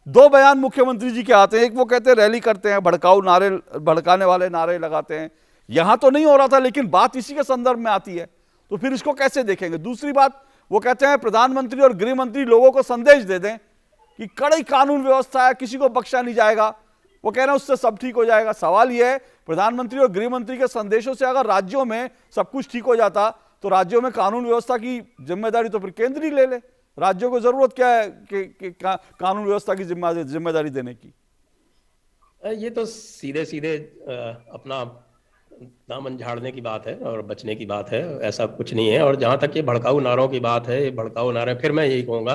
दो बयान मुख्यमंत्री जी के आते हैं, एक वो कहते हैं रैली करते हैं, भड़काऊ नारे, भड़काने वाले नारे लगाते हैं। यहां तो नहीं हो रहा था, लेकिन बात इसी के संदर्भ में आती है, तो फिर इसको कैसे देखेंगे? दूसरी बात, वो कहते हैं प्रधानमंत्री और गृह मंत्री लोगों को संदेश दे दें कि कड़ी कानून व्यवस्था है, किसी को बख्शा नहीं जाएगा। वो कह रहे हैं उससे सब ठीक हो जाएगा। सवाल यह है, प्रधानमंत्री और गृह मंत्री के संदेशों से अगर राज्यों में सब कुछ ठीक हो जाता, तो राज्यों में कानून व्यवस्था की जिम्मेदारी तो फिर केंद्र ही ले ले। राज्यों को जरूरत क्या है कि कानून व्यवस्था की जिम्मेदारी देने की? ये तो सीधे सीधे अपना दामन झाड़ने की बात है और बचने की बात है, ऐसा कुछ नहीं है। और जहां तक ये भड़काऊ नारों की बात है, ये भड़काऊ नारे, फिर मैं यही कहूंगा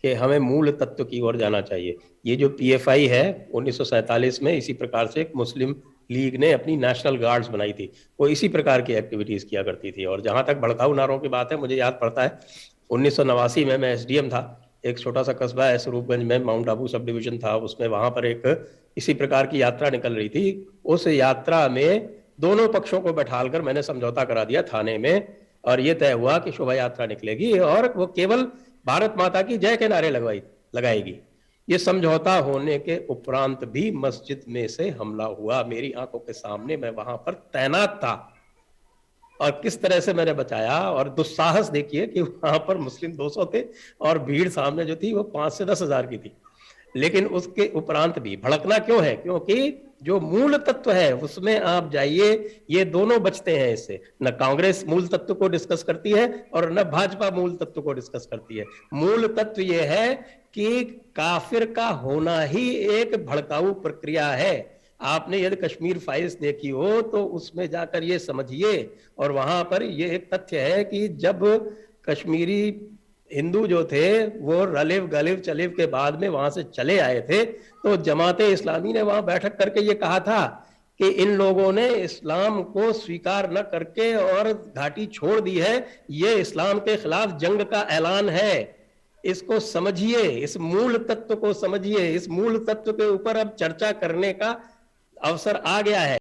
कि हमें मूल तत्व की ओर जाना चाहिए। ये जो पीएफआई है, 1947 में इसी प्रकार से एक मुस्लिम लीग ने अपनी नेशनल गार्ड्स बनाई थी, वो इसी प्रकार की एक्टिविटीज किया करती थी। और जहां तक भड़काऊ नारों की बात है, मुझे याद पड़ता है 1989 में मैं एसडीएम था, एक छोटा सा कस्बा है स्वरूपगंज में, माउंट आबू सब डिवीजन था उसमें, वहां पर एक इसी प्रकार की यात्रा निकल रही थी। उस यात्रा में दोनों पक्षों को बैठालकर मैंने समझौता करा दिया थाने में, और ये तय हुआ कि शोभा यात्रा निकलेगी और वो केवल भारत माता की जय के नारे लगाएगी। ये समझौता होने के उपरांत भी मस्जिद में से हमला हुआ, मेरी आंखों के सामने, मैं वहां पर तैनात था, और किस तरह से मैंने बचाया। और दुस्साहस देखिए कि वहां पर मुस्लिम 200 थे और भीड़ सामने जो थी वो 5 से 10 हजार की थी। लेकिन उसके उपरांत भी भड़कना क्यों है? क्योंकि जो मूल तत्व है उसमें आप जाइए, ये दोनों बचते हैं इससे। न कांग्रेस मूल तत्व को डिस्कस करती है और न भाजपा मूल तत्व को डिस्कस करती है। मूल तत्व ये है कि काफिर का होना ही एक भड़काऊ प्रक्रिया है। आपने यदि कश्मीर फाइल्स देखी हो तो उसमें जाकर ये समझिए, और वहां पर ये एक तथ्य है कि जब कश्मीरी हिंदू जो थे वो रलिव गलिव चलिव के बाद में वहां से चले आए थे, तो जमाते इस्लामी ने वहां बैठक करके ये कहा था कि इन लोगों ने इस्लाम को स्वीकार न करके और घाटी छोड़ दी है, ये इस्लाम के खिलाफ जंग का ऐलान है। इसको समझिए, इस मूल तत्व को समझिए। इस मूल तत्व के ऊपर अब चर्चा करने का अवसर आ गया है।